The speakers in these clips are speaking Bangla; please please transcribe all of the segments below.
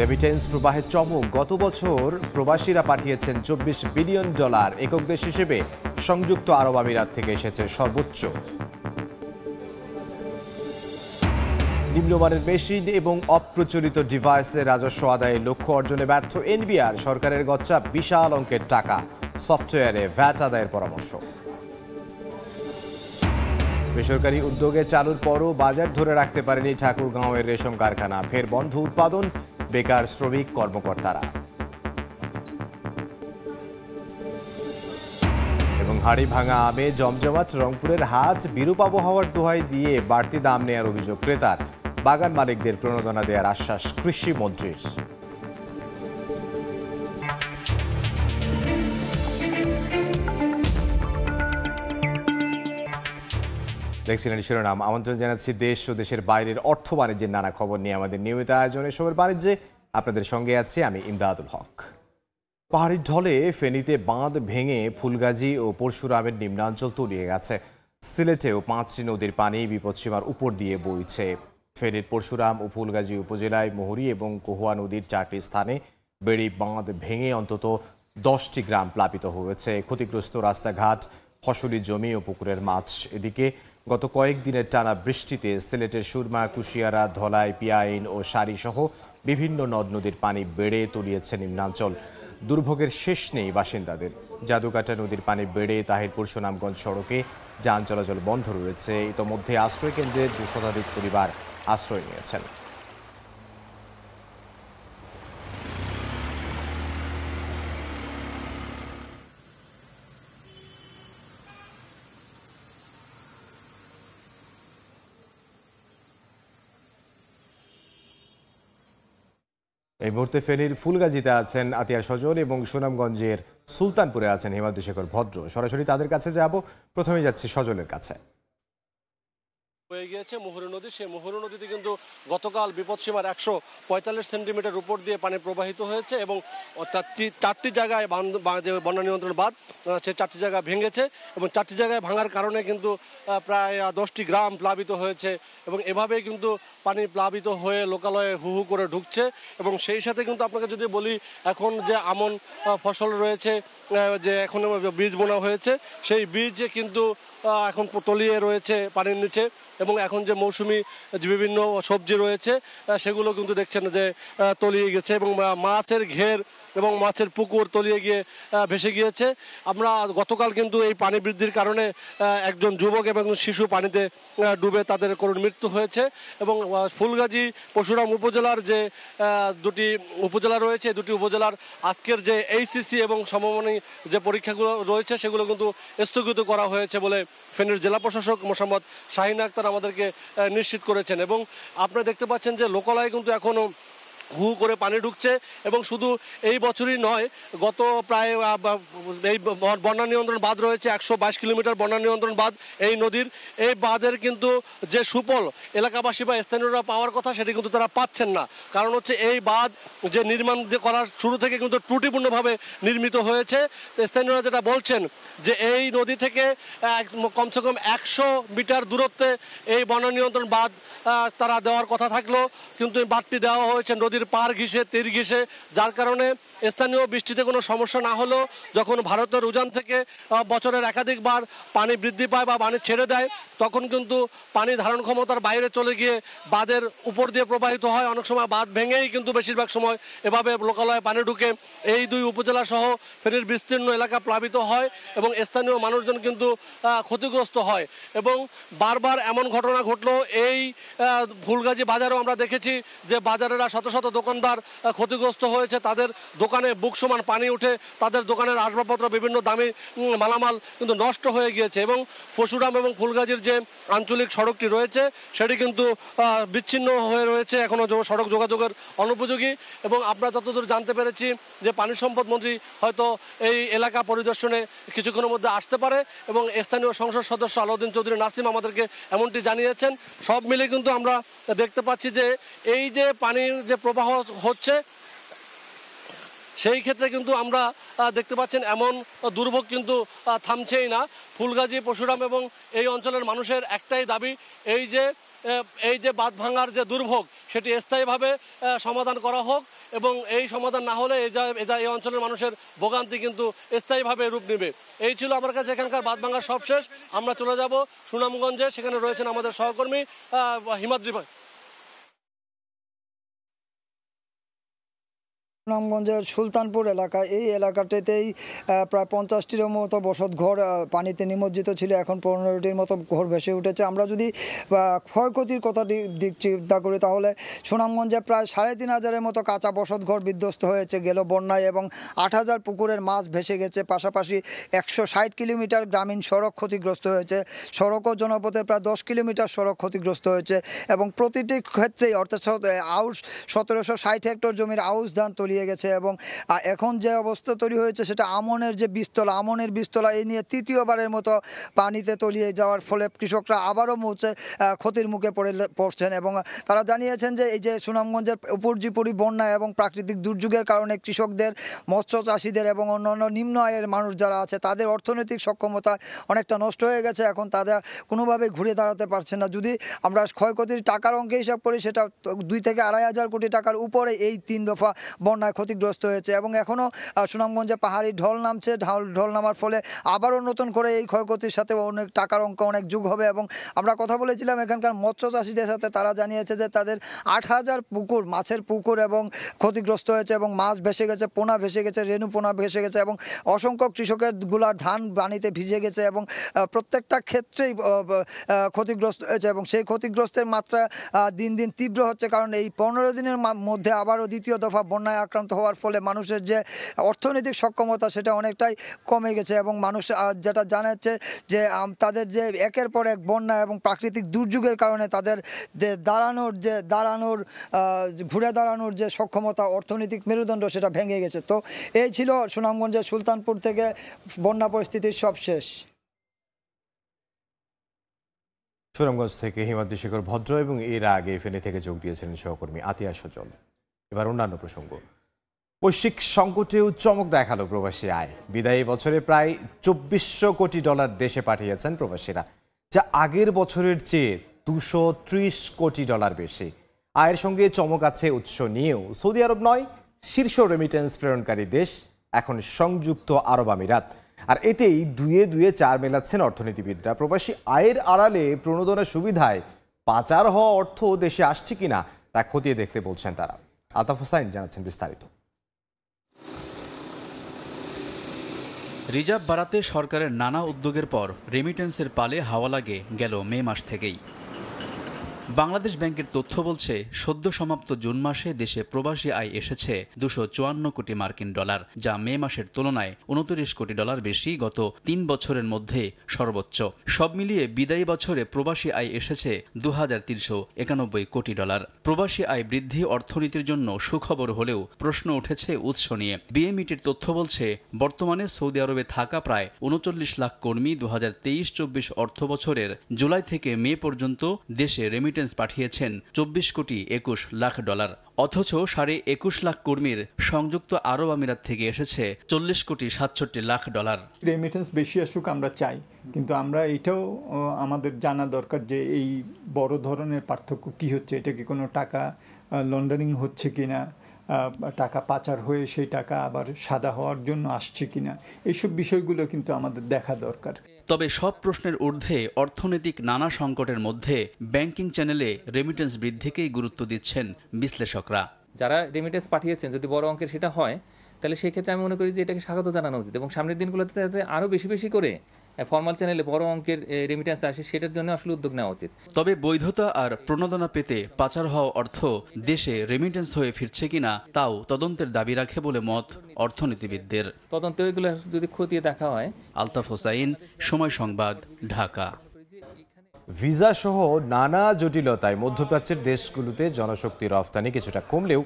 রেমিটেন্স প্রবাহের চমক। গত বছর প্রবাসীরা পাঠিয়েছেন $24 বিলিয়ন। একক দেশ হিসেবে সংযুক্ত আরব আমিরাত থেকে এসেছে সর্বোচ্চ। নিম্নমানের মেশিন এবং অপ্রচলিত ডিভাইসের রাজস্ব আদায়ে লক্ষ্য অর্জনে ব্যর্থ এনবিআর। সরকারের গচ্চা বিশাল অঙ্কের টাকা। সফটওয়্যারে ভ্যাট আদায়ের পরামর্শ। বেসরকারি উদ্যোগে চালুর পরও বাজার ধরে রাখতে পারেনি ঠাকুরগাঁওয়ের রেশম কারখানা। ফের বন্ধ উৎপাদন, বেকার শ্রমিক কর্মকর্তারা। এবং হাড়ি ভাঙা আমে জমজমাট রংপুরের হাট। বিরূপ আবহাওয়ার দোহাই দিয়ে বাড়তি দাম নেয়ার অভিযোগ ক্রেতার। বাগান মালিকদের প্রণোদনা দেওয়ার আশ্বাস কৃষিমন্ত্রীর। দেখছিলেন শিরোনাম। আমন্ত্রণ জানাচ্ছি দেশ ও দেশের বাইরের অর্থ বাণিজ্যের নানা খবর নিয়ে আমাদের নিয়মিত আয়োজনে সময়ের বাণিজ্যে আপনাদের সঙ্গে আছি আমি ইমদাদুল হক। পাহাড়ির ঢলে ফেনীতে বাঁধ ভেঙে ফুলগাজী ও পরশুরামের নিম্নাঞ্চল তলিয়ে গেছে। সিলেটেও 5টি নদীর পানি বিপদসীমার উপর দিয়ে বইছে। ফেনীর পরশুরাম ও ফুলগাজী উপজেলায় মুহুরী এবং কহুয়া নদীর 4টি স্থানে বেড়ি বাঁধ ভেঙে অন্তত 10টি গ্রাম প্লাবিত হয়েছে। ক্ষতিগ্রস্ত রাস্তাঘাট, ফসলি জমি ও পুকুরের মাছ। এদিকে গত কয়েকদিনের টানা বৃষ্টিতে সিলেটের সুরমা, কুশিয়ারা, ধলাই, পিয়াইন ও সারি সহ বিভিন্ন নদ নদীর পানি বেড়ে তলিয়েছে নিম্নাঞ্চল। দুর্ভোগের শেষ নেই বাসিন্দাদের। জাদুকাটা নদীর পানি বেড়ে তাহিরপুর সুনামগঞ্জ সড়কে যান চলাচল বন্ধ রয়েছে। ইতোমধ্যে আশ্রয় কেন্দ্রে 200 শতাধিক পরিবার আশ্রয় নিয়েছেন। এই মুহূর্তে ফেনীর ফুলগাজীতে আছেন আতিয়া সজল এবং সুনামগঞ্জের সুলতানপুরে আছেন হিমাদ্রি শেখর ভদ্র। সরাসরি তাদের কাছে যাব। প্রথমে যাচ্ছি সজলের কাছে। হয়ে গিয়েছে মুহুরী নদী। সেই মুহুরী নদীতে কিন্তু গতকাল বিপদসীমার 145 সেন্টিমিটার উপর দিয়ে পানি প্রবাহিত হয়েছে এবং 4টি জায়গায় যে বন্যা নিয়ন্ত্রণ বাঁধ, সে 4টি জায়গায় ভেঙেছে এবং 4টি জায়গায় ভাঙার কারণে কিন্তু প্রায় 10টি গ্রাম প্লাবিত হয়েছে এবং এভাবেই কিন্তু পানি প্লাবিত হয়ে লোকালয়ে হু হু করে ঢুকছে। এবং সেই সাথে কিন্তু আপনাকে যদি বলি, এখন যে আমন ফসল রয়েছে, যে এখন বীজ বোনা হয়েছে, সেই বীজ কিন্তু এখন তলিয়ে রয়েছে পানির নিচে। এবং এখন যে মৌসুমি যে বিভিন্ন সবজি রয়েছে সেগুলো কিন্তু দেখছেন যে তলিয়ে গেছে এবং মাছের ঘের এবং মাছের পুকুর তলিয়ে গিয়ে ভেসে গিয়েছে। আমরা গতকাল কিন্তু এই পানি বৃদ্ধির কারণে একজন যুবক এবং শিশু পানিতে ডুবে তাদের করুণ মৃত্যু হয়েছে। এবং ফুলগাজী পরশুরাম উপজেলার যে 2টি উপজেলা রয়েছে, 2টি উপজেলার আজকের যে এইচএসসি এবং সমমানী যে পরীক্ষাগুলো রয়েছে সেগুলো কিন্তু স্থগিত করা হয়েছে বলে ফেনীর জেলা প্রশাসক মোসাম্মদ শাহিন আক্তার আমাদেরকে নিশ্চিত করেছেন। এবং আপনারা দেখতে পাচ্ছেন যে লোকালয়ে কিন্তু এখনও হু করে পানি ঢুকছে এবং শুধু এই বছরই নয়, গত প্রায় এই বন্যা নিয়ন্ত্রণ বাঁধ রয়েছে 122 কিলোমিটার বন্যা নিয়ন্ত্রণ বাঁধ এই নদীর। এই বাঁধের কিন্তু যে সুফল এলাকাবাসী বা স্থানীয়রা পাওয়ার কথা সেটি কিন্তু তারা পাচ্ছেন না। কারণ হচ্ছে এই বাঁধ যে নির্মাণ করার শুরু থেকে কিন্তু ত্রুটিপূর্ণভাবে নির্মিত হয়েছে। স্থানীয়রা যেটা বলছেন যে এই নদী থেকে কমসে কম 100 মিটার দূরত্বে এই বন্যা নিয়ন্ত্রণ বাঁধ তারা দেওয়ার কথা থাকলেও কিন্তু এই বাঁধটি দেওয়া হয়েছে নদীর পার ঘিসে, তীর ঘিসে, যার কারণে স্থানীয় বৃষ্টিতে কোনো সমস্যা না হলেও যখন ভারতের উজান থেকে বছরের একাধিকবার পানি বৃদ্ধি পায় বা পানি ছেড়ে দেয়, তখন কিন্তু পানি ধারণ ক্ষমতার বাইরে চলে গিয়ে বাঁধের উপর দিয়ে প্রবাহিত হয়। অনেক সময় বাঁধ ভেঙেই কিন্তু বেশিরভাগ সময় এভাবে লোকালয়ে পানি ঢুকে এই 2 উপজেলা সহ ফেনীর বিস্তীর্ণ এলাকা প্লাবিত হয় এবং স্থানীয় মানুষজন কিন্তু ক্ষতিগ্রস্ত হয়। এবং বারবার এমন ঘটনা ঘটলো এই ফুলগাজী বাজারেও আমরা দেখেছি যে বাজারেরা শত শত দোকানদার ক্ষতিগ্রস্ত হয়েছে। তাদের দোকানে বুক সমান পানি উঠে তাদের দোকানের আসবাবপত্র, বিভিন্ন দামি মালামাল কিন্তু নষ্ট হয়ে গিয়েছে। এবং পরশুরাম এবং ফুলগাজীর যে আঞ্চলিক সড়কটি রয়েছে সেটি কিন্তু বিচ্ছিন্ন হয়ে রয়েছে, এখনও সড়ক যোগাযোগের অনুপযোগী। এবং আমরা যতদূর জানতে পেরেছি যে পানি সম্পদ মন্ত্রী হয়তো এই এলাকা পরিদর্শনে কিছুক্ষণের মধ্যে আসতে পারে এবং স্থানীয় সংসদ সদস্য আলাউদ্দিন চৌধুরী নাসিম আমাদেরকে এমনটি জানিয়েছেন। সব মিলে কিন্তু আমরা দেখতে পাচ্ছি যে এই যে পানির যে প্রবাহ হচ্ছে সেই ক্ষেত্রে কিন্তু আমরা দেখতে পাচ্ছেন এমন দুর্ভোগ কিন্তু থামছেই না। ফুলগাজী, পরশুরাম এবং এই অঞ্চলের মানুষের একটাই দাবি, এই যে এই যে বাঁধ ভাঙার যে দুর্ভোগ সেটি স্থায়ীভাবে সমাধান করা হোক, এবং এই সমাধান না হলে এই অঞ্চলের মানুষের ভোগান্তি কিন্তু স্থায়ীভাবে রূপ নেবে। এই ছিল আমার কাছে এখানকার বাঁধ ভাঙার সবশেষ। আমরা চলে যাব সুনামগঞ্জে, সেখানে রয়েছেন আমাদের সহকর্মী হিমাদ্রি ভাই। সুনামগঞ্জের সুলতানপুর এলাকা, এই এলাকাটিতেই প্রায় 50টির মতো বসত ঘর পানিতে নিমজ্জিত ছিল। এখন 15টির মতো ঘর ভেসে উঠেছে। আমরা যদি ক্ষয়ক্ষতির কথা দিক চিন্তা করি তাহলে সুনামগঞ্জে প্রায় 3,500-এর মতো কাঁচা বসত ঘর বিধ্বস্ত হয়েছে গেল বন্যায়, এবং 8,000 পুকুরের মাছ ভেসে গেছে। পাশাপাশি 160 কিলোমিটার গ্রামীণ সড়ক ক্ষতিগ্রস্ত হয়েছে। সড়ক ও জনপথের প্রায় 10 কিলোমিটার সড়ক ক্ষতিগ্রস্ত হয়েছে, এবং প্রতিটি ক্ষেত্রেই অর্থাৎ আউশ 1760 হেক্টর জমির আউশ ধান তলিয়ে গেছে। এবং এখন যে অবস্থা তৈরি হয়েছে সেটা আমনের বীজতলা এই নিয়ে তৃতীয়বারের মতো পানিতে তলিয়ে যাওয়ার ফলে কৃষকরা আবারও ক্ষতির মুখে পড়ছেন। এবং তারা জানিয়েছেন যে এই যে সুনামগঞ্জের উপর্যুপরি বন্যা এবং প্রাকৃতিক দুর্যোগের কারণে কৃষকদের, মৎস্য চাষিদের এবং অন্যান্য নিম্ন আয়ের মানুষ যারা আছে তাদের অর্থনৈতিক সক্ষমতা অনেকটা নষ্ট হয়ে গেছে। এখন তাদের কোনোভাবে ঘুরে দাঁড়াতে পারছেন না। যদি আমরা ক্ষয়ক্ষতির টাকার অঙ্কে হিসাব করি সেটা 2 থেকে 2,500 কোটি টাকার উপরে এই 3 দফা বন্যায় ক্ষতিগ্রস্ত হয়েছে। এবং এখনও সুনামগঞ্জে পাহাড়ি ঢল নামছে। ঢল নামার ফলে আবারও নতুন করে এই ক্ষয়ক্ষতির সাথে অনেক টাকার অঙ্ক অনেক যোগ হবে। এবং আমরা কথা বলেছিলাম এখানকার মৎস্য চাষিদের সাথে, তারা জানিয়েছে যে তাদের 8,000 পুকুর, মাছের পুকুর এবং ক্ষতিগ্রস্ত হয়েছে, এবং মাছ ভেসে গেছে, পোনা ভেসে গেছে, রেণু পোনা ভেসে গেছে, এবং অসংখ্য কৃষকের গুলার ধান পানিতে ভিজে গেছে, এবং প্রত্যেকটা ক্ষেত্রেই ক্ষতিগ্রস্ত হয়েছে। এবং সেই ক্ষতিগ্রস্তের মাত্রা দিন দিন তীব্র হচ্ছে, কারণ এই 15 দিনের মধ্যে আবারও দ্বিতীয় দফা বন্যায় আক্রান্ত হওয়ার ফলে মানুষের যে অর্থনৈতিক সক্ষমতা সেটা অনেকটাই কমে গেছে। এবং মানুষ যেটা জানাচ্ছে যে তাদের যে একের পর এক বন্যা এবং প্রাকৃতিক দুর্যোগের কারণে তাদের ঘুরে দাঁড়ানোর যে সক্ষমতা, অর্থনৈতিক মেরুদণ্ড সেটা ভেঙে গেছে। তো এই ছিল সুনামগঞ্জের সুলতানপুর থেকে বন্যা পরিস্থিতির সবশেষ। সুনামগঞ্জ থেকে হিমাদ্রি শেখর ভদ্র এবং এর আগে ফেনী থেকে যোগ দিয়েছিলেন সহকর্মী আতিয়া সজল। এবার অন্যান্য প্রসঙ্গ। বৈশ্বিক সংকটেও চমক দেখালো প্রবাসী আয়। বিদায়ী বছরে প্রায় 2400 কোটি ডলার দেশে পাঠিয়েছেন প্রবাসীরা, যা আগের বছরের চেয়ে 230 কোটি ডলার বেশি। আয়ের সঙ্গে চমক আছে উৎস নিয়েও। সৌদি আরব নয়, শীর্ষ রেমিটেন্স প্রেরণকারী দেশ এখন সংযুক্ত আরব আমিরাত। আর এতেই দুয়ে দুয়ে 4 মেলাচ্ছেন অর্থনীতিবিদরা। প্রবাসী আয়ের আড়ালে প্রণোদনা সুবিধায় পাচার হওয়া অর্থ দেশে আসছে কিনা তা খতিয়ে দেখতে বলছেন তারা। আলতাফ হোসাইন জানাচ্ছেন বিস্তারিত। রিজার্ভ বাড়াতে সরকারের নানা উদ্যোগের পর রেমিটেন্সের পালে হাওয়া লাগে গেল মে মাস থেকেই। বাংলাদেশ ব্যাংকের তথ্য বলছে, সদ্য সমাপ্ত জুন মাসে দেশে প্রবাসী আয় এসেছে 254 কোটি মার্কিন ডলার, যা মে মাসের তুলনায় 29 কোটি ডলার বেশি, গত 3 বছরের মধ্যে সর্বোচ্চ। সব মিলিয়ে বিদায়ী বছরে প্রবাসী আয় এসেছে 2391 কোটি ডলার। প্রবাসী আয় বৃদ্ধি অর্থনীতির জন্য সুখবর হলেও প্রশ্ন উঠেছে উৎস নিয়ে। বিএমইটির তথ্য বলছে, বর্তমানে সৌদি আরবে থাকা প্রায় 39 লাখ কর্মী 2023-24 অর্থ বছরের জুলাই থেকে মে পর্যন্ত দেশে রেমিটেন্স পাঠিয়েছেন 24 কোটি 21 লাখ ডলার। অথচ 21.5 লাখ কর্মীর সংযুক্ত আরব আমিরাত থেকে এসেছে 40 কোটি 67 লাখ ডলার। রেমিটেন্স বেশি আসুক আমরা চাই, কিন্তু আমরা এটাও আমাদের জানা দরকার যে এই বড় ধরনের পার্থক্য কি হচ্ছে। এটা কি কোনো টাকা লন্ডারিং হচ্ছে কিনা, টাকা পাচার হয়ে সেই টাকা আবার সাদা হওয়ার জন্য আসছে কিনা, এইসব বিষয়গুলো কিন্তু আমাদের দেখা দরকার। তবে সব প্রশ্নের ঊর্ধ্বে অর্থনৈতিক নানা সংকটের মধ্যে ব্যাংকিং চ্যানেলে রেমিটেন্স বৃদ্ধিকেই গুরুত্ব দিচ্ছেন বিশ্লেষকরা। যারা রেমিটেন্স পাঠিয়েছেন যদি বড় অঙ্কের সেটা হয়, তাহলে সেক্ষেত্রে আমি মনে করি যে এটাকে স্বাগত জানানো উচিত, এবং সামনের দিনগুলোতে যাতে আরও বেশি করে ফর্মাল চ্যানেলে বড় অঙ্কের রেমিটেন্স আসে সেটার জন্য আসলে উদ্যোগ নেওয়া উচিত। তবে বৈধতা আর প্রণোদনা পেতে পাচার হওয়া অর্থ দেশে রেমিটেন্স হয়ে ফিরছে কিনা তাও তদন্তের দাবি রাখে বলে মত অর্থনীতিবিদদের। তদন্তে এগুলো যদি খতিয়ে দেখা হয়। আলতাফ হোসাইন, সময় সংবাদ, ঢাকা। ভিসা সহ নানা জটিলতায় মধ্যপ্রাচ্যের দেশগুলোতে জনশক্তি রফতানি কিছুটা কমলেও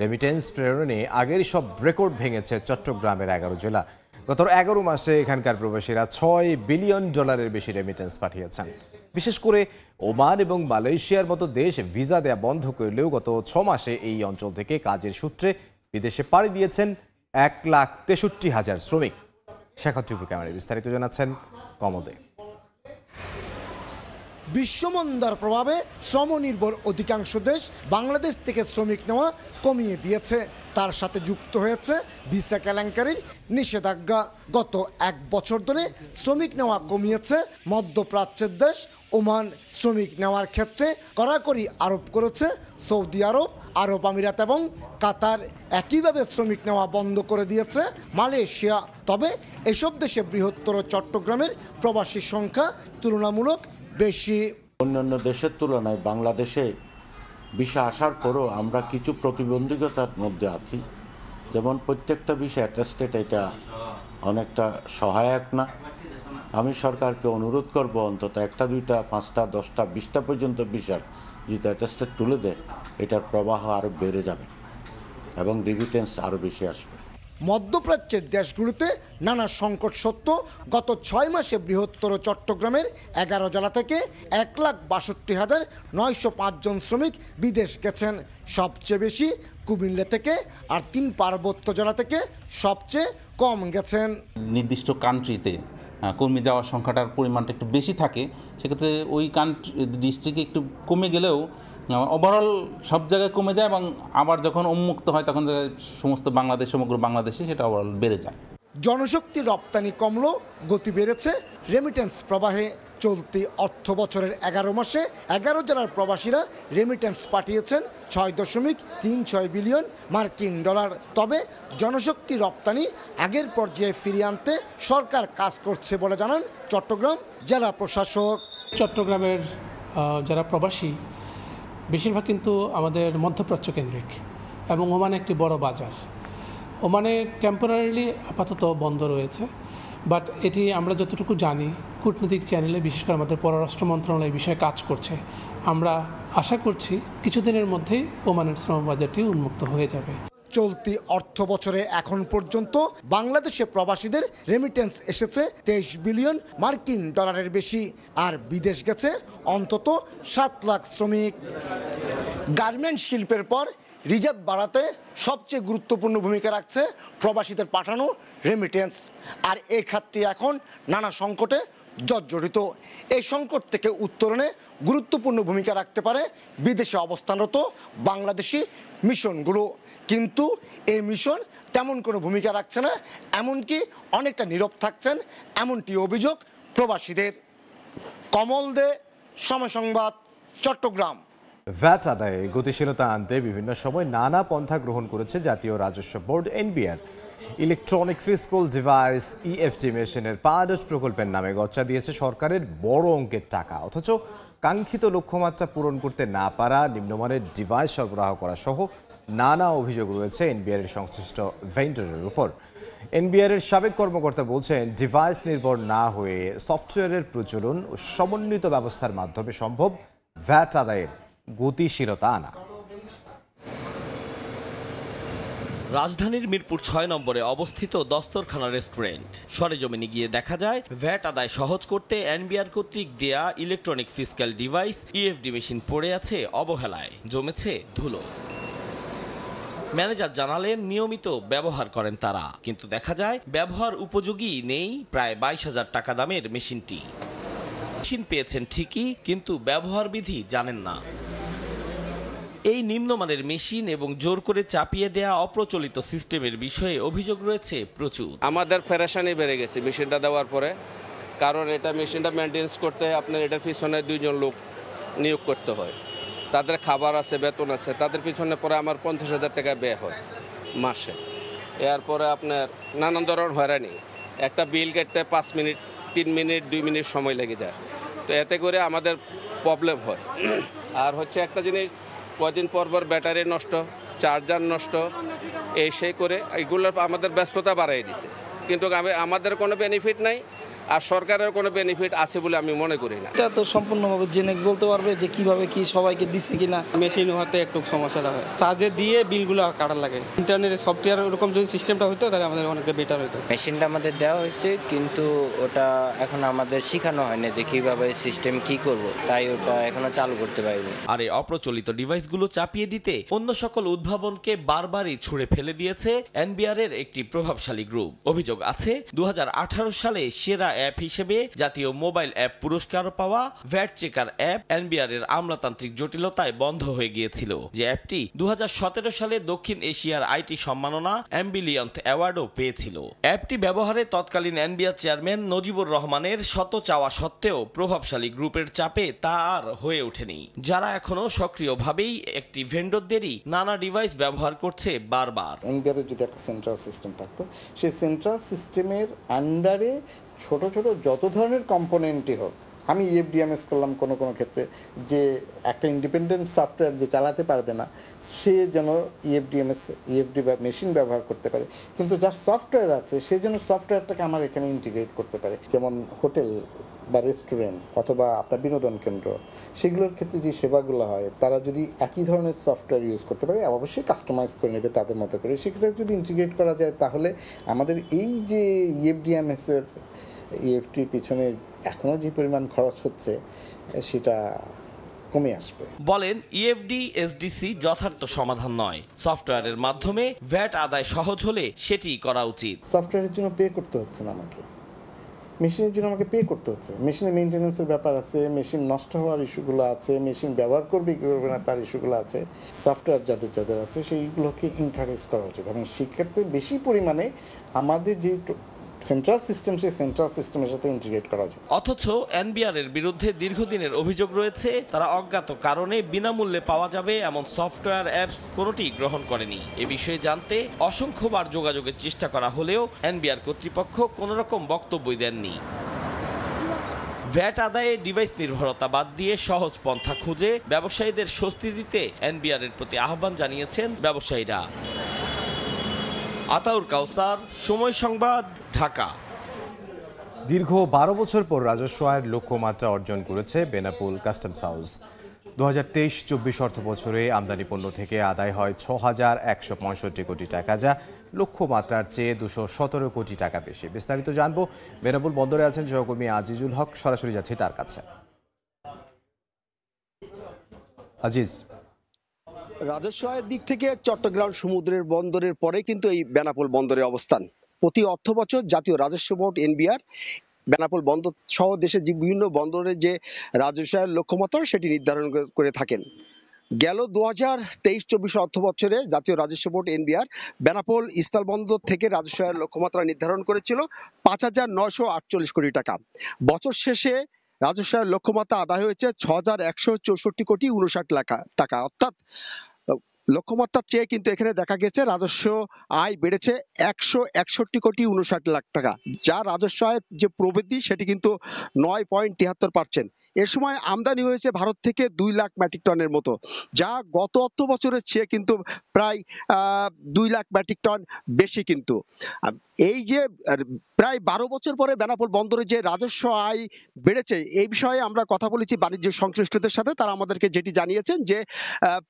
রেমিটেন্স প্রেরণে আগের সব রেকর্ড ভেঙেছে চট্টগ্রামের 11 জেলা। গত 11 মাসে এখানকার প্রবাসীরা 6 বিলিয়ন ডলারের বেশি রেমিটেন্স পাঠিয়েছেন। বিশেষ করে ওমান এবং মালয়েশিয়ার মতো দেশ ভিসা দেয়া বন্ধ করলেও গত 6 মাসে এই অঞ্চল থেকে কাজের সূত্রে বিদেশে পাড়ি দিয়েছেন 1,63,000 শ্রমিক। শেখর টিভি ক্যামেরায় বিস্তারিত জানাচ্ছেন কমল দে। বিশ্বমন্দার প্রভাবে শ্রমনির্ভর অধিকাংশ দেশ বাংলাদেশ থেকে শ্রমিক নেওয়া কমিয়ে দিয়েছে। তার সাথে যুক্ত হয়েছে ভিসা কেলেঙ্কারির নিষেধাজ্ঞা। গত 1 বছর ধরে শ্রমিক নেওয়া কমিয়েছে মধ্যপ্রাচ্যের দেশ ওমান। শ্রমিক নেওয়ার ক্ষেত্রে কড়াকড়ি আরোপ করেছে সৌদি আরব, আরব আমিরাত এবং কাতার। একইভাবে শ্রমিক নেওয়া বন্ধ করে দিয়েছে মালয়েশিয়া। তবে এসব দেশে বৃহত্তর চট্টগ্রামের প্রবাসীর সংখ্যা তুলনামূলক বেশি। অন্যান্য দেশের তুলনায় বাংলাদেশে ভিসা আসার পরও আমরা কিছু প্রতিবন্ধকতার মধ্যে আছি। যেমন প্রত্যেকটা ভিসা অ্যাটেস্টেড, এটা অনেকটা সহায়ক না। আমি সরকারকে অনুরোধ করব অন্তত 1টা 2টা 5টা 10টা 20টা পর্যন্ত ভিসার যদি অ্যাটেস্টেড তুলে দেয়, এটার প্রবাহ আরও বেড়ে যাবে এবং রিমিটেন্স আরও বেশি আসবে। মধ্যপ্রাচ্যের দেশগুলোতে নানা সংকট সত্ত্বেও গত 6 মাসে বৃহত্তর চট্টগ্রামের 11 জেলা থেকে 1,62,905 জন শ্রমিক বিদেশ গেছেন। সবচেয়ে বেশি কুমিল্লা থেকে, আর 3 পার্বত্য জেলা থেকে সবচেয়ে কম গেছেন। নির্দিষ্ট কান্ট্রিতে কর্মী যাওয়ার সংখ্যাটার পরিমাণটা একটু বেশি থাকে, সেক্ষেত্রে ওই ডিস্ট্রিক্টে একটু কমে গেলেও ওভারঅল সব জায়গায় কমে যায় এবং আবার যখন উন্মুক্ত হয় তখন সমস্ত সমগ্র বাংলাদেশে সেটা ওভারঅল বেড়ে যায়। জনশক্তি রপ্তানি কমলো, গতি বেড়েছে রেমিটেন্স প্রবাহে। চলতি অর্থ বছরের 11 মাসে 11 জেলার প্রবাসীরা রেমিটেন্স পাঠিয়েছেন 6.36 বিলিয়ন মার্কিন ডলার। তবে জনশক্তি রপ্তানি আগের পর্যায়ে ফিরিয়ে আনতে সরকার কাজ করছে বলে জানান চট্টগ্রাম জেলা প্রশাসক। চট্টগ্রামের যারা প্রবাসী বেশিরভাগ কিন্তু আমাদের মধ্যপ্রাচ্য কেন্দ্রিক এবং ওমানে একটি বড় বাজার। ওমানে টেম্পোরারিলি আপাতত বন্ধ রয়েছে, বাট এটি আমরা যতটুকু জানি কূটনৈতিক চ্যানেলে, বিশেষ করে আমাদের পররাষ্ট্র মন্ত্রণালয় এই বিষয়ে কাজ করছে। আমরা আশা করছি কিছুদিনের মধ্যেই ওমানের শ্রম বাজারটি উন্মুক্ত হয়ে যাবে। চলতি অর্থ বছরে এখন পর্যন্ত বাংলাদেশে প্রবাসীদের রেমিটেন্স এসেছে 23 বিলিয়ন মার্কিন ডলারের বেশি, আর বিদেশ গেছে অন্তত 7 লাখ শ্রমিক। গার্মেন্টস শিল্পের পর রিজার্ভ বাড়াতে সবচেয়ে গুরুত্বপূর্ণ ভূমিকা রাখছে প্রবাসীদের পাঠানো রেমিটেন্স। আর এই খাতটি এখন নানা সংকটে জর্জরিত। এই সংকট থেকে উত্তরণে গুরুত্বপূর্ণ ভূমিকা রাখতে পারে বিদেশে অবস্থানরত বাংলাদেশি মিশনগুলো। কিন্তু এই মিশন তেমন কোনো ভূমিকা রাখছে না, এমনকি অনেকটা নীরব থাকছেন, এমনটি অভিযোগ প্রবাসীদের। কমল দে, সময় সংবাদ, চট্টগ্রাম। ভ্যাট আদায়ে গতিশীলতা আনতে বিভিন্ন সময় নানা পন্থা গ্রহণ করেছে জাতীয় রাজস্ব board NBR. Electronic fiscal device EFT মেশিনের পাইলট প্রকল্পের নামে গচ্চা দিয়েছে সরকারের বড় অঙ্কের টাকা, অথচ কাঙ্ক্ষিত লক্ষ্যমাত্রা পূরণ করতে না পারা, নিম্নমানের ডিভাইস সরবরাহ করা সহ নানা অভিযোগ রয়েছে এনবিআর এর সংশ্লিষ্ট ভেন্ডরের উপর। এনবিআর এর সাবেক কর্মকর্তা বলছেন, ডিভাইস নির্ভর না হয়ে সফটওয়্যারের প্রচলন ও সমন্বিত ব্যবস্থার মাধ্যমে সম্ভব ভ্যাট আদায়ের গতিশীলতা আনা। রাজধানীর মিরপুর 6 নম্বরে অবস্থিত দস্তরখানা রেস্টুরেন্ট। সরেজমিনে গিয়ে দেখা যায় ভ্যাট আদায় সহজ করতে এনবিআর কর্তৃক দেয়া electronic fiscal device EFD machine পড়ে আছে অবহেলায়, জমেছে ধুলো। ম্যানেজার জানালেন নিয়মিত ব্যবহার করেন তারা, কিন্তু দেখা যায় ব্যবহার উপযোগী নেই প্রায় 22,000 টাকা দামের মেশিনটি। মেশিন পেয়েছেন ঠিকই, কিন্তু ব্যবহার বিধি জানেন না। এই নিম্নমানের মেশিন এবং জোর করে চাপিয়ে দেয়া অপ্রচলিত সিস্টেমের বিষয়ে অভিযোগ রয়েছে প্রচুর। আমাদের পেরেশানি বেড়ে গেছে মেশিনটা দেওয়ার পরে, কারণ এটা মেশিনটা মেনটেন্স করতে আপনার এটার পিছনে 2 জন লোক নিয়োগ করতে হয়, তাদের খাবার আছে, বেতন আছে, তাদের পিছনে পরে আমার 50,000 টাকা ব্যয় হয় মাসে। এরপরে আপনার নানান ধরনের হয়রানি, একটা বিল কাটতে 5 মিনিট 3 মিনিট 2 মিনিট সময় লেগে যায়, তো এতে করে আমাদের প্রবলেম হয়। আর হচ্ছে একটা জিনিস, কদিন পর ব্যাটারি নষ্ট, চার্জার নষ্ট, এই সেই করে এইগুলো আমাদের ব্যস্ততা বাড়াই দিছে, কিন্তু আমাদের কোনো বেনিফিট নাই, আর সরকারের কোনো বেনিফিট আছে বলে আমি মনে করি না। এটা তো সম্পূর্ণভাবে জেনেক্স বলতে পারবে যে কিভাবে কি সবাইকে দিচ্ছে কিনা। মেশিন হতে একটু সমস্যাটা হয়, চার্জে দিয়ে বিলগুলো কাটার লাগে। ইন্টারনেটে সফটওয়্যার ওরকম যদি সিস্টেমটা হতো তাহলে আমাদের অনেকটা বেটার হতো। মেশিনটা আমাদের দেওয়া হয়েছে, কিন্তু ওটা এখন আমাদের শেখানো হয় না যে কিভাবে সিস্টেম কি করব, তাই ওটা এখনো চালু করতে পারিনি। আর এই অপ্রচলিত ডিভাইসগুলো চাপিয়ে দিতে অন্য সকল উদ্ভাবনকে বারবারই ছুঁড়ে ফেলে দিয়েছে এনবিআর এর একটি প্রভাবশালী গ্রুপ। অভিযোগ আছে 2018 সালে সেরা অ্যাপ হিসেবে জাতীয় মোবাইল অ্যাপ পুরস্কার পাওয়া ভ্যাট চেকার অ্যাপ এনবিআর এর আমলাতান্ত্রিক জটিলতায় বন্ধ হয়ে গিয়েছিল, যে অ্যাপটি 2017 সালে দক্ষিণ এশিয়ার আইটি সম্মাননা অ্যাম্বিলিয়ন্ট অ্যাওয়ার্ডও পেয়েছিল। অ্যাপটি ব্যবহারে তৎকালীন এনবিআর চেয়ারম্যান নজিবুর রহমানের শত চাওয়া সত্ত্বেও প্রভাবশালী গ্রুপের চাপে তা আর হয়ে ওঠেনি, যারা এখনো সক্রিয়ভাবেই একটি ভেন্ডরদেরই নানা ডিভাইস ব্যবহার করছে বারবার। এনবিআর যদি একটা সেন্ট্রাল সিস্টেম থাকতো, সেই সেন্ট্রাল সিস্টেমের আন্ডারে ছোট ছোট যত ধরনের কম্পোনেন্টই হোক, আমি ইএফডিএমএস করলাম কোনো ক্ষেত্রে, যে একটা ইন্ডিপেন্ডেন্ট সফটওয়্যার যে চালাতে পারবে না সে যেন ইএফডি বা মেশিন ব্যবহার করতে পারে, কিন্তু যার সফটওয়্যার আছে সে যেন সফটওয়্যারটাকে আমার এখানে ইন্টিগ্রেট করতে পারে। যেমন হোটেল বা রেস্টুরেন্ট অথবা আপনার বিনোদন কেন্দ্র, সেগুলোর ক্ষেত্রে যে সেবাগুলো হয় তারা যদি একই ধরনের সফটওয়্যার ইউজ করতে পারে, অবশ্যই কাস্টমাইজ করে নেবে তাদের মতো করে, সেক্ষেত্রে যদি ইন্টিগ্রেট করা যায় তাহলে আমাদের এই যে ইএফডিএমএসের ইএফটির পিছনে এখনও যে পরিমাণ খরচ হচ্ছে সেটা কমে আসবে। বলেন ইএফডি এসডিসি যথার্থ সমাধান নয়, সফটওয়্যারের মাধ্যমে ভ্যাট আদায় সহজ হলে সেটি করা উচিত। সফটওয়্যারের জন্য পে করতে হচ্ছে না আমাকে, মেশিনের জন্য আমাকে পে করতে হচ্ছে। মেশিনের মেনটেন্যান্সের ব্যাপার আছে, মেশিন নষ্ট হওয়ার ইস্যুগুলো আছে, মেশিন ব্যবহার করবে কি করবে না তার ইস্যুগুলো আছে। সফটওয়্যার যাদের আছে সেইগুলোকে এনকারেজ করা উচিত এবং সেক্ষেত্রে বেশি পরিমাণে আমাদের যে সেন্ট্রাল সিস্টেম সেই সেন্ট্রাল সিস্টেমের সাথে ইন্টিগ্রেট করা উচিত। অথচ এনবিআর এর বিরুদ্ধে দীর্ঘদিনের অভিযোগ রয়েছে, তারা অজ্ঞাত কারণে বিনামূল্যে পাওয়া যাবে এমন সফটওয়্যার অ্যাপস কোনোটি গ্রহণ করেনি। এ বিষয়ে জানতে অসংখ্যবার যোগাযোগের চেষ্টা করা হলেও এনবিআর কর্তৃপক্ষ কোনো রকম বক্তব্যই দেননি। ভ্যাট আদায়ে ডিভাইস নির্ভরতা বাদ দিয়ে সহজ পন্থা খুঁজে ব্যবসায়ীদের স্বস্তি দিতে এনবিআর এর প্রতি আহ্বান জানিয়েছেন ব্যবসায়ীরা। আতাউর কাউসার, সময় সংবাদ, ঢাকা। দীর্ঘ 12 বছর পর রাজস্ব আয়ের লক্ষ্যমাত্রা অর্জন করেছে বেনাপোল কাস্টমস হাউস। 2023-24 অর্থ বছরে আমদানি পণ্য থেকে আদায় হয় 6,165 কোটি টাকা, যা লক্ষ্যমাত্রার চেয়ে 217 কোটি টাকা বেশি। বিস্তারিত জানবো, বেনাপোল বন্দরে আছেন সহকর্মী আজিজুল হক, সরাসরি যাচ্ছি তার কাছে। আজিজ, রাজস্ব আয়ের দিক থেকে চট্টগ্রাম সমুদ্রের বন্দরের পরে কিন্তু এই বেনাপোল বন্দরের অবস্থান। প্রতি অর্থ বছর জাতীয় রাজস্ব বোর্ড এনবিআর বেনাপোল বন্দর সহ দেশের যে বিভিন্ন বন্দরের যে রাজস্ব আয়ের লক্ষ্যমাত্রা সেটি নির্ধারণ করে থাকেন। গেল 2023-24 অর্থ বছরে জাতীয় রাজস্ব বোর্ড এনবিআর বেনাপোল স্থলবন্দর থেকে রাজস্ব আয়ের লক্ষ্যমাত্রা নির্ধারণ করেছিল 5,948 কোটি টাকা। বছর শেষে রাজস্ব আয়ের লক্ষ্যমাত্রা আদায় হয়েছে 6,164 কোটি 59 লাখ টাকা, অর্থাৎ লক্ষ্যমাত্রার চেয়ে কিন্তু এখানে দেখা গেছে রাজস্ব আয় বেড়েছে 161 কোটি 59 লাখ টাকা, যা রাজস্ব আয়ের যে প্রবৃদ্ধি সেটি কিন্তু 9.73%। এ সময় আমদানি হয়েছে ভারত থেকে 2 লাখ মেট্রিক টনের মতো, যা গত অর্থ বছরের চেয়ে কিন্তু প্রায় 2 লাখ মেট্রিক টন বেশি। কিন্তু এই যে প্রায় 12 বছর পরে বেনাপোল বন্দরে যে রাজস্ব আয় বেড়েছে, এই বিষয়ে আমরা কথা বলেছি বাণিজ্য সংশ্লিষ্টদের সাথে। তারা আমাদেরকে যেটি জানিয়েছেন যে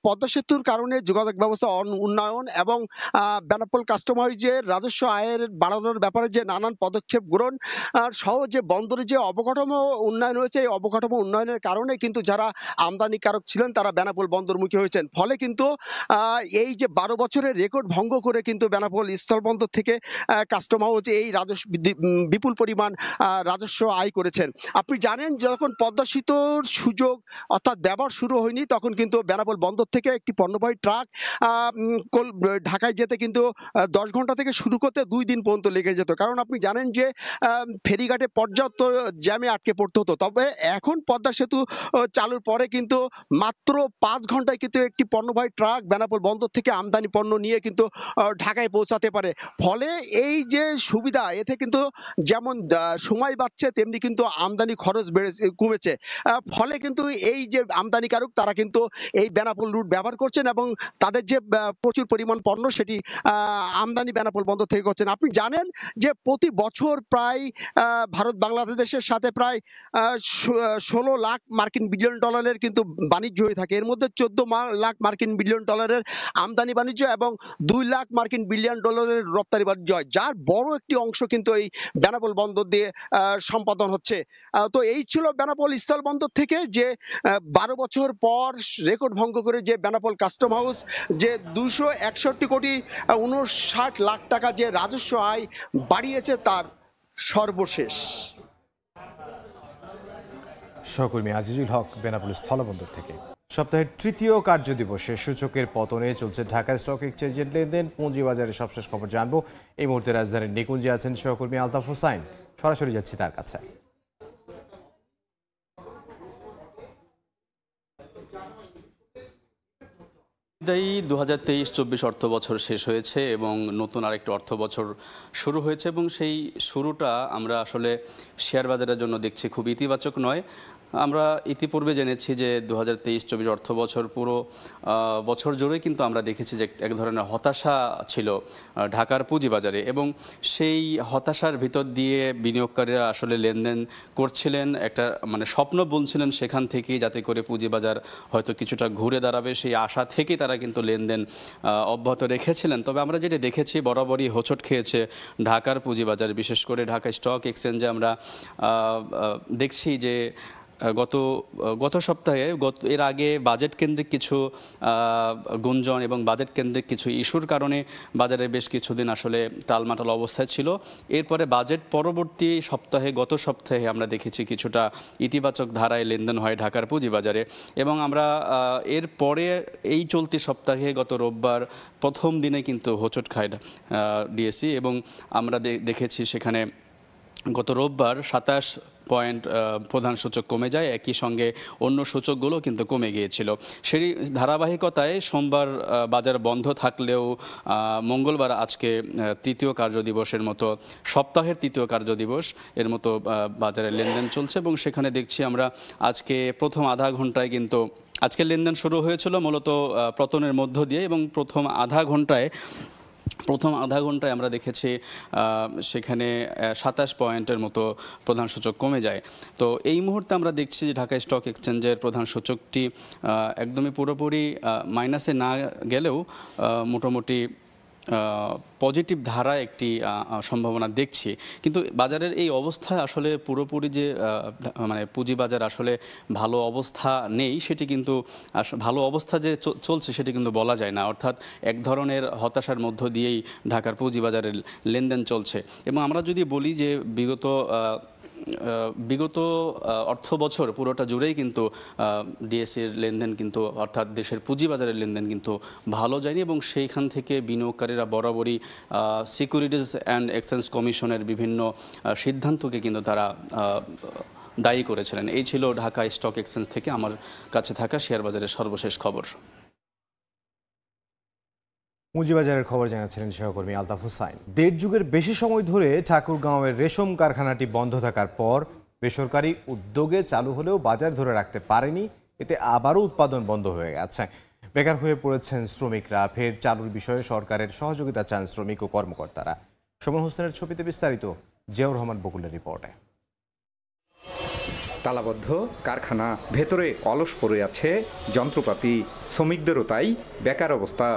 পদ্মা সেতুর কারণে যোগাযোগ ব্যবস্থা উন্নয়ন এবং বেনাপোল কাস্টম হাউজের রাজস্ব আয়ের বাড়ানোর ব্যাপারে যে নানান পদক্ষেপ গ্রহণ সহ যে বন্দরে যে অবকাঠামো উন্নয়ন হয়েছে, এই অবকাঠামো উন্নয়নের কারণে কিন্তু যারা আমদানিকারক ছিলেন তারা বেনাপোল বন্দরমুখী হয়েছেন। ফলে কিন্তু এই যে 12 বছরের রেকর্ড ভঙ্গ করে কিন্তু বেনাপোল স্থলবন্দর থেকে কাস্টম হাউজ এই রাজস্ব বিপুল পরিমাণ রাজস্ব আয় করেছেন। আপনি জানেন যখন পদ্মা সেতুর সুযোগ অর্থাৎ ব্যবহার শুরু হয়নি তখন কিন্তু বেনাপোল বন্দর থেকে একটি পণ্যবাহী ট্রাক ঢাকায় যেতে কিন্তু 10 ঘন্টা থেকে শুরু করতে 2 দিন পর্যন্ত লেগে যেত, কারণ আপনি জানেন যে ফেরিঘাটে পর্যাপ্ত জ্যামে আটকে পড়তে হতো। তবে এখন পদ্মা সেতু চালুর পরে কিন্তু মাত্র 5 ঘন্টায় কিন্তু একটি পণ্যবাহী ট্রাক বেনাপোল বন্দর থেকে আমদানি পণ্য নিয়ে কিন্তু ঢাকায় পৌঁছাতে পারে। ফলে এই যে সুবিধা, এতে কিন্তু যেমন সময় বাঁচছে তেমনি কিন্তু আমদানি খরচ কমেছে। ফলে কিন্তু এই যে আমদানিকারক তারা কিন্তু এই বেনাপোল রুট ব্যবহার করছেন এবং তাদের যে প্রচুর পরিমাণ পণ্য সেটি আমদানি বেনাপোল বন্দর থেকে করছেন। আপনি জানেন যে প্রতি বছর প্রায় ভারত বাংলাদেশের সাথে প্রায় 16 লাখ মার্কিন বিলিয়ন ডলারের কিন্তু বাণিজ্য হয়ে থাকে। এর মধ্যে 14 লাখ মার্কিন বিলিয়ন ডলারের আমদানি বাণিজ্য এবং 2 লাখ মার্কিন বিলিয়ন ডলারের রপ্তানি বাণিজ্য হয়, যার বড় একটি অংশ কিন্তু এই বেনাপোল বন্দর দিয়ে সম্পাদন হচ্ছে। তো এই ছিল বেনাপোল স্থল বন্দর থেকে যে 12 বছর পর রেকর্ড ভঙ্গ করে যে বেনাপোল কাস্টম হাউস যে 261 কোটি 59 লাখ টাকা যে রাজস্ব আয় বাড়িয়েছে তার সর্বশেষ। সহকর্মী আজিজুল হক, বেনাপোল স্থলবন্দর থেকে। সপ্তাহের তৃতীয় কার্যদিবসে সূচকের পতনে চলছে ঢাকা স্টক এক্সচেঞ্জের লেনদেন। পুঁজিবাজারের সবশেষ খবর জানবো এই মুহূর্তে রাজধানীর নিকুঞ্জে আছেন সহকর্মী আলতাফ হোসাইন। সরাসরি যাচ্ছি তার কাছে। বিদায়ী 2023-24 অর্থ বছর শেষ হয়েছে এবং নতুন আরেকটি অর্থ বছর শুরু হয়েছে এবং সেই শুরুটা আমরা আসলে শেয়ার বাজারের জন্য দেখছি খুব ইতিবাচক নয়। আমরা ইতিপূর্বে জেনেছি যে 2023-24 অর্থ বছর পুরো বছর জুড়ে কিন্তু আমরা দেখেছি যে এক ধরনের হতাশা ছিল ঢাকার পুঁজিবাজারে এবং সেই হতাশার ভিতর দিয়ে বিনিয়োগকারীরা আসলে লেনদেন করছিলেন, একটা মানে স্বপ্ন বুনছিলেন সেখান থেকেই যাতে করে পুঁজিবাজার হয়তো কিছুটা ঘুরে দাঁড়াবে, সেই আশা থেকেই তারা কিন্তু লেনদেন অব্যাহত রেখেছিলেন। তবে আমরা যেটা দেখেছি বরাবরই হোঁচট খেয়েছে ঢাকার পুঁজিবাজার, বিশেষ করে ঢাকা স্টক এক্সচেঞ্জে আমরা দেখছি যে গত সপ্তাহে এর আগে বাজেট কেন্দ্রিক কিছু গুঞ্জন এবং বাজেট কেন্দ্রিক কিছু ইস্যুর কারণে বাজারে বেশ কিছুদিন আসলে টালমাটাল অবস্থায় ছিল। এরপরে বাজেট পরবর্তী সপ্তাহে গত সপ্তাহে আমরা দেখেছি কিছুটা ইতিবাচক ধারায় লেনদেন হয় ঢাকার পুঁজিবাজারে এবং আমরা এরপরে এই চলতি সপ্তাহে গত রোববার প্রথম দিনে কিন্তু হোঁচট খায় ডিএসই এবং আমরা দেখেছি সেখানে গত রোববার 27 পয়েন্ট প্রধান সূচক কমে যায়, একই সঙ্গে অন্য সূচকগুলো কিন্তু কমে গিয়েছিল। সেই ধারাবাহিকতায় সোমবার বাজার বন্ধ থাকলেও মঙ্গলবার আজকে তৃতীয় কার্যদিবসের মতো সপ্তাহের তৃতীয় কার্যদিবস এর মতো বাজারে লেনদেন চলছে এবং সেখানে দেখছি আমরা আজকে প্রথম আধা ঘন্টায় কিন্তু আজকে লেনদেন শুরু হয়েছিল মূলত পতনের মধ্য দিয়ে এবং প্রথম আধা ঘন্টায় আমরা দেখেছি সেখানে 27 পয়েন্টের মতো প্রধান সূচক কমে যায়। তো এই মুহূর্তে আমরা দেখছি যে ঢাকা স্টক এক্সচেঞ্জের প্রধান সূচকটি একদমই পুরোপুরি মাইনাসে না গেলেও মোটামুটি পজিটিভ ধারায় একটি সম্ভাবনা দেখছি, কিন্তু বাজারের এই অবস্থায় আসলে পুরোপুরি যে মানে পুঁজিবাজার আসলে ভালো অবস্থা নেই সেটি কিন্তু ভালো অবস্থা যে চলছে সেটি কিন্তু বলা যায় না। অর্থাৎ এক ধরনের হতাশার মধ্য দিয়েই ঢাকার পুঁজিবাজারের লেনদেন চলছে এবং আমরা যদি বলি যে বিগত অর্থ বছর পুরোটা জুড়েই কিন্তু ডিএসইর লেনদেন কিন্তু অর্থাৎ দেশের পুঁজিবাজারের লেনদেন কিন্তু ভালো যায়নি এবং সেইখান থেকে বিনিয়োগকারীরা বরাবরই সিকিউরিটিজ অ্যান্ড এক্সচেঞ্জ কমিশনের বিভিন্ন সিদ্ধান্তকে কিন্তু তারা দায়ী করেছিলেন। এই ছিল ঢাকা স্টক এক্সচেঞ্জ থেকে আমার কাছে থাকা শেয়ার বাজারের সর্বশেষ খবর। পুঁজিবাজারের খবর জানাচ্ছিলেন সহকর্মী আলতাফ হোসাইন। 1.5 যুগের বেশি সময় ধরে ঠাকুরগাঁওয়ের রেশম কারখানাটি বন্ধ থাকার পর বেসরকারি উদ্যোগে চালু হলেও বাজার ধরে রাখতে পারেনি, এতে আবারও উৎপাদন বন্ধ হয়ে গেছে। বেকার হয়ে পড়েছেন শ্রমিকরা। ফের চালুর বিষয়ে সরকারের সহযোগিতা চান শ্রমিক ও কর্মকর্তারা। সুমন হোসেনের ছবিতে বিস্তারিত জিয়াউর রহমান বকুলের রিপোর্টে। তালাবদ্ধ কারখানা, ভেতরে অলস পড়ে আছে যন্ত্রপাতি, শ্রমিকদেরও তাই বেকার অবস্থা।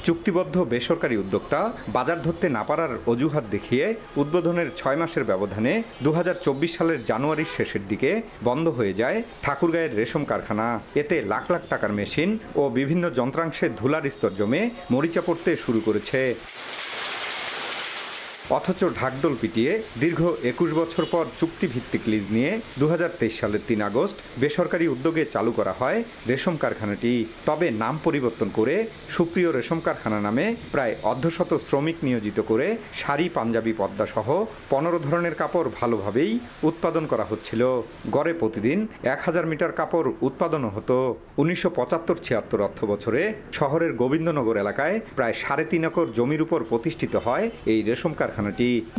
চুক্তিবদ্ধ বেসরকারি উদ্যোক্তা বাজার ধরতে না পারার অজুহাত দেখিয়ে উদ্বোধনের 6 মাসের ব্যবধানে 2024 সালের জানুয়ারির শেষের দিকে বন্ধ হয়ে যায় ঠাকুরগাঁয়ের রেশম কারখানা। এতে লাখ লাখ টাকার মেশিন ও বিভিন্ন যন্ত্রাংশে ধুলার স্তর জমে মরিচা পড়তে শুরু করেছে। অথচ ঢাকঢোল পিটিয়ে দীর্ঘ 21 বছর পর চুক্তিভিত্তিক লিজ নিয়ে 2023 সালের 3 আগস্ট বেসরকারি উদ্যোগে চালু করা হয় রেশম কারখানাটি। তবে নাম পরিবর্তন করে সুপ্রিয় রেশম কারখানা নামে প্রায় অর্ধশত শ্রমিক নিয়োজিত করে শাড়ি, পাঞ্জাবি, পদ্মা সহ 15 ধরনের কাপড় ভালোভাবেই উৎপাদন করা হচ্ছিল। গড়ে প্রতিদিন 1000 মিটার কাপড় উৎপাদনও হতো। 1975-76 অর্থ বছরে শহরের গোবিন্দনগর এলাকায় প্রায় 3.5 একর জমির উপর প্রতিষ্ঠিত হয় এই রেশম কারখানা।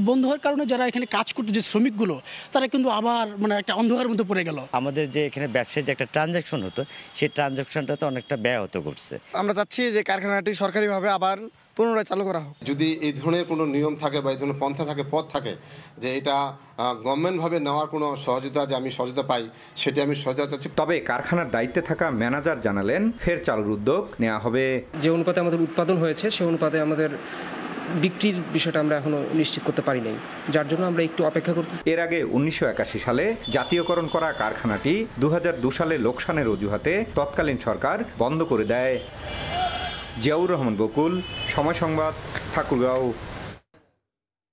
বন্ধ হওয়ার কারণে যারা এখানে কাজ করতে যে শ্রমিকগুলো তারা কিন্তু আবার মানে একটা অন্ধকারের মধ্যে পড়ে গেল। আমাদের যে এখানে ব্যবসায় যে একটা ট্রানজাকশন হতো সেই ট্রানজাকশনটা তো অনেকটা ব্যাহত করছে। আমরা চাচ্ছি যে কারখানাটি সরকারিভাবে আবার পুনরায় চালু করা হোক। যদি এই ধরনের কোনো নিয়ম থাকে বা এই ধরনের পন্থা থাকে, পথ থাকে যে এটা গভর্নমেন্টভাবে নেওয়ার কোনো সহযোগিতা, যে আমি সহযোগিতা পাই সেটা আমি সহযোগিতা চাচ্ছি। তবে কারখানার দায়িত্বে থাকা ম্যানেজার জানালেন ফের চালুর উদ্যোগ নেওয়া হবে। যে অনুপাতে আমাদের উৎপাদন হয়েছে সেই অনুপাতে আমাদের বিক্রির বিষয়টা আমরা এখনো নিশ্চিত করতে পারি নাই, যার জন্য আমরা একটু অপেক্ষা করতেছি। এর আগে 1981 সালে জাতীয়করণ করা কারখানাটি 2002 সালে লোকসানের অজুহাতে তৎকালীন সরকার বন্ধ করে দেয়। জিয়াউর রহমান বকুল, সময় সংবাদ, ঠাকুরগাঁও।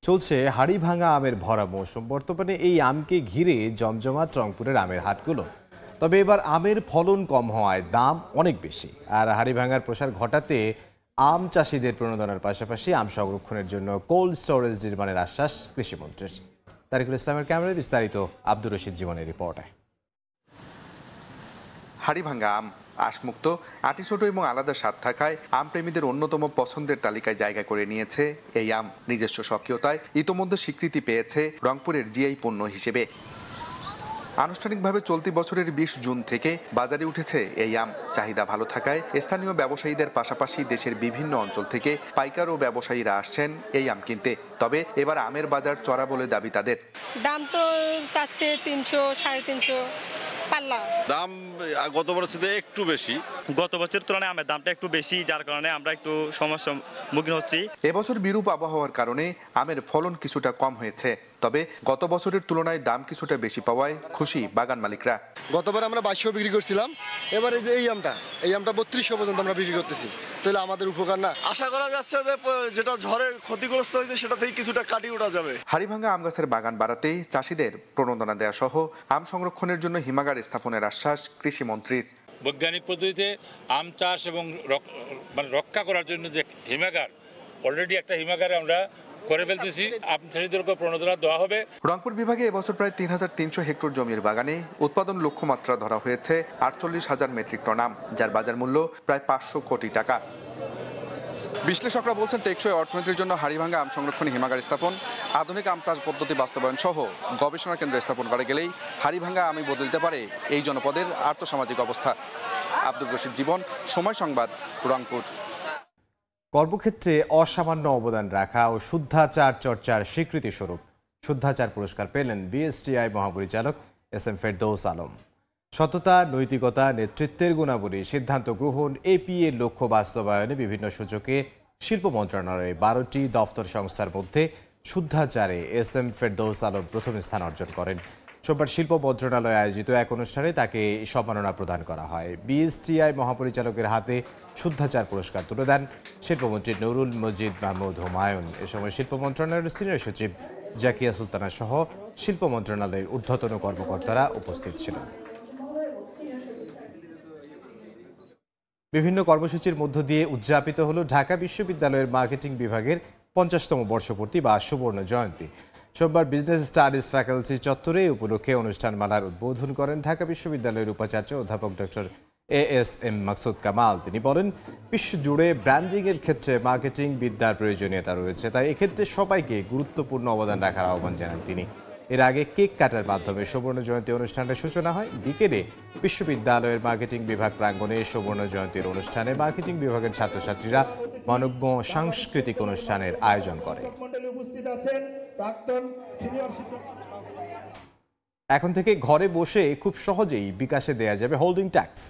চলছে হাড়ি ভাঙা আমের ভরা মৌসুম। বর্তমানে এই আমকে ঘিরে জমজমাট রংপুরের আমের হাটগুলো। তবে এবার আমের ফলন কম হওয়ায় দাম অনেক বেশি। আর হাড়ি ভাঙার প্রসার ঘটাতে আম চাষিদের প্রণোদনার পাশাপাশি আম সংরক্ষণের জন্য কোল্ড স্টোরেজ নির্মাণের আশ্বাস কৃষিমন্ত্রীর। তারিকুল ইসলামের ক্যামেরায় বিস্তারিত আব্দুর রশিদ জীবনের রিপোর্টে। হাড়িভাঙ্গা আম আঁশমুক্ত, আটি ছোট এবং আলাদা স্বাদ থাকায় আম প্রেমীদের অন্যতম পছন্দের তালিকায় জায়গা করে নিয়েছে এই আম। নিজস্ব স্বকীয়তায় ইতোমধ্যে স্বীকৃতি পেয়েছে রংপুরের জিআই পণ্য হিসেবে। আনুষ্ঠানিকভাবে চলতি বছরের 20 জুন থেকে বাজারে উঠেছে এই আম। চাহিদা ভালো থাকায় স্থানীয় ব্যবসায়ীদের পাশাপাশি দেশের বিভিন্ন অঞ্চল থেকে পাইকার ও ব্যবসায়ীরা আসছেন এই আম কিনতে। তবে এবার আমের বাজার চড়া বলে দাবি তাদের। দাম তো চাচ্ছে 300, 350 পাল্লা। দাম গত বছরের চেয়ে একটু বেশি। গত বছরের তুলনায় আমের দামটা একটু বেশি, যার কারণে আমরা একটু সমস্যার সম্মুখীন হচ্ছি। এবছর বিরূপ আবহাওয়ার কারণে আমের ফলন কিছুটা কম হয়েছে। তবে গত বছরের তুলনায় দাম কিছুটা বেশি পাওয়ায় খুশি বাগান মালিকরা। গতবার আমরা 2200 বিক্রি করছিলাম, এবারে যে এই আমটা 3200 পর্যন্ত আমরা বিক্রি করতেছি। তাহলে আমাদের উপকার না? আশা করা যাচ্ছে যে যেটা ঝড়ে ক্ষতিগ্রস্ত হয়েছে সেটা থেকে কিছুটা কাটিয়ে ওঠা যাবে। হাড়িভাঙ্গা আম গাছের বাগান বাড়াতে চাষিদের প্রণোদনা দেওয়া সহ আম সংরক্ষণের জন্য হিমাগার স্থাপনের আশ্বাস কৃষিমন্ত্রীর। বৈজ্ঞানিক পদ্ধতিতে আম চাষ এবং রক্ষা করার জন্য যে হিমাগার, অলরেডি একটা হিমাগারে আমরা করে ফেলতেছি। আম চাষিদেরকে প্রণোদনা দেওয়া হবে। রংপুর বিভাগে এবছর প্রায় 3300 হেক্টর জমির বাগানে উৎপাদন লক্ষ্যমাত্রা ধরা হয়েছে 48,000 মেট্রিক টন আম, যার বাজার মূল্য প্রায় 500 কোটি টাকা। বিশ্লেষকরা বলছেন টেকসই অর্থনীতির জন্য হাড়িভাঙ্গা আম সংরক্ষণ হিমাগার স্থাপন, আধুনিক আম চাষ পদ্ধতি বাস্তবায়ন সহ গবেষণা কেন্দ্র স্থাপন করা গেলেই হাড়িভাঙ্গা আমই বদলে দিতে পারে এই জনপদের আর্থসামাজিক অবস্থা। আব্দুর রশিদ জীবন, সময় সংবাদ, রংপুর। কর্মক্ষেত্রে অসামান্য অবদান রাখা ও শুদ্ধাচার চর্চার স্বীকৃতি স্বরূপ শুদ্ধাচার পুরস্কার পেলেন বিএসটিআই মহাপরিচালক এসএম ফেরদৌস আলম। সততা, নৈতিকতা, নেতৃত্বের গুণাবলী, সিদ্ধান্ত গ্রহণ, এপিএ লক্ষ্য বাস্তবায়নে বিভিন্ন সূচকে শিল্প মন্ত্রণালয়ের 12টি দফতর সংস্থার মধ্যে শুদ্ধাচারে এসএম ফেরদৌস আলম প্রথম স্থান অর্জন করেন। সোমবার শিল্প মন্ত্রণালয়ে আয়োজিত এক অনুষ্ঠানে তাকে সম্মাননা প্রদান করা হয়। বিএসটিআই মহাপরিচালকের হাতে শুদ্ধাচার পুরস্কার তুলে দেন শিল্পমন্ত্রী নুরুল মজিদ মাহমুদ হুমায়ুন। এ সময় শিল্প মন্ত্রণালয়ের সিনিয়র সচিব জাকিয়া সুলতানা সহ শিল্প মন্ত্রণালয়ের ঊর্ধ্বতন কর্মকর্তারা উপস্থিত ছিলেন। বিভিন্ন কর্মসূচির মধ্য দিয়ে উদযাপিত হল ঢাকা বিশ্ববিদ্যালয়ের মার্কেটিং বিভাগের 50তম বর্ষপূর্তি বা সুবর্ণ জয়ন্তী। সোমবার বিজনেস স্টাডিজ ফ্যাকাল্টি চত্বরে উপলক্ষে অনুষ্ঠানমালার উদ্বোধন করেন ঢাকা বিশ্ববিদ্যালয়ের উপাচার্য অধ্যাপক ডক্টর এএসএম মাকসুদ কামাল। তিনি বলেন, বিশ্বজুড়ে ব্র্যান্ডিংয়ের ক্ষেত্রে মার্কেটিং বিদ্যার প্রয়োজনীয়তা রয়েছে, তাই এক্ষেত্রে সবাইকে গুরুত্বপূর্ণ অবদান রাখার আহ্বান জানান তিনি। এর আগে কেক কাটার মাধ্যমে সুবর্ণ জয়ন্তী অনুষ্ঠানের সূচনা হয়। বিকেলে বিশ্ববিদ্যালয়ের মার্কেটিং বিভাগ প্রাঙ্গণে সুবর্ণ জয়ন্তীর অনুষ্ঠানে মার্কেটিং বিভাগের ছাত্রছাত্রীরা মানব্য সাংস্কৃতিক অনুষ্ঠানের আয়োজন করে। এখন থেকে ঘরে বসে খুব সহজেই বিকাশে দেয়া যাবে হোল্ডিং ট্যাক্স।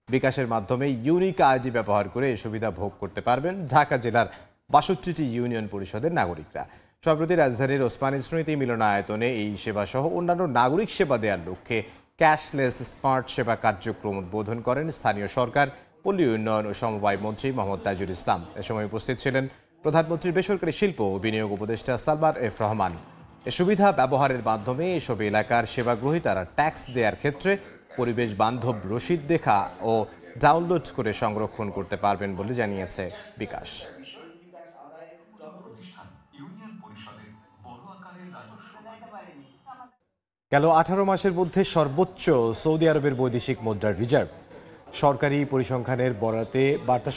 বিকাশের মাধ্যমে ইউনিক আইডি ব্যবহার করে এই সুবিধা ভোগ করতে পারবেন ঢাকা জেলার 62টি ইউনিয়ন পরিষদের নাগরিকরা। সম্প্রতি রাজধানীর ওসমানী স্মৃতি মিলনায়তনে এই সেবা সহ অন্যান্য নাগরিক সেবা দেওয়ার লক্ষ্যে ক্যাশলেস স্মার্ট সেবা কার্যক্রম উদ্বোধন করেন স্থানীয় সরকার, পল্লী উন্নয়ন ও সমবায় মন্ত্রী মোহাম্মদ তাজুল ইসলাম। এ সময় উপস্থিত ছিলেন প্রধানমন্ত্রীর বেসরকারি শিল্প ও বিনিয়োগ উপদেষ্টা সালমান এফ রহমান। এ সুবিধা ব্যবহারের মাধ্যমে এসব এলাকার সেবা গ্রহীতারা ট্যাক্স দেওয়ার ক্ষেত্রে পরিবেশ বান্ধব রসিদ দেখা ও ডাউনলোড করে সংরক্ষণ করতে পারবেন বলে জানিয়েছে বিকাশ। গেল 18 মাসের মধ্যে সর্বোচ্চ সৌদি আরবের বৈদেশিক মুদ্রার রিজার্ভ। সরকারি পরিসংখ্যানের বরাতে বার্তা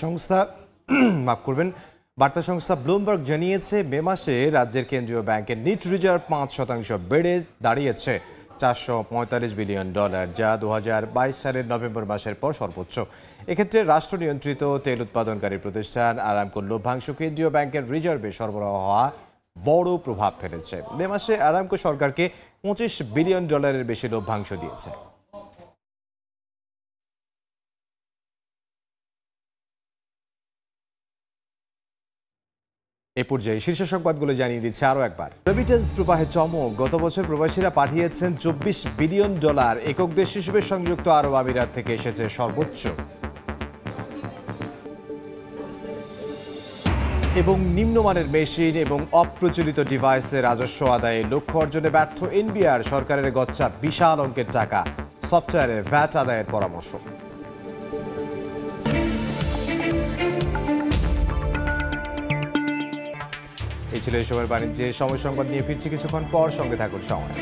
সংস্থা ব্লুমবার্গ জানিয়েছে, মে মাসে রাজ্যের কেন্দ্রীয় ব্যাংকের নিট রিজার্ভ 5% বেড়ে দাঁড়িয়েছে $445 বিলিয়ন, যা 2022 সালের নভেম্বর মাসের পর সর্বোচ্চ। এক্ষেত্রে রাষ্ট্র নিয়ন্ত্রিত তেল উৎপাদনকারী প্রতিষ্ঠান আরামকোর লভ্যাংশ কেন্দ্রীয় ব্যাংকের রিজার্ভে সরবরাহ হওয়া বড় প্রভাব ফেলেছে। মে মাসে আরামকো সরকারকে $25 বিলিয়ন বেশি লভ্যাংশ দিয়েছে। এ পর্যায়ে শীর্ষ সংবাদগুলো জানিয়ে দিচ্ছে আরও একবার। রেমিটেন্স প্রবাহে চমক। গত বছর প্রবাসীরা পাঠিয়েছেন $24 বিলিয়ন। একক দেশ হিসেবে সংযুক্ত আরব আমিরাত থেকে এসেছে সর্বোচ্চ। এবং নিম্নমানের মেশিন এবং অপ্রচলিত ডিভাইসে রাজস্ব আদায়ে লক্ষ্য অর্জনে ব্যর্থ এনবিআর, সরকারের গচ্চা বিশাল অঙ্কের টাকা, সফটওয়্যারে ভ্যাট আদায়ের পরামর্শ। এই ছিল এই সময়ের বাণিজ্যে। সময় সংবাদ নিয়ে ফিরছি কিছুক্ষণ পর, সঙ্গে থাকুন সময়।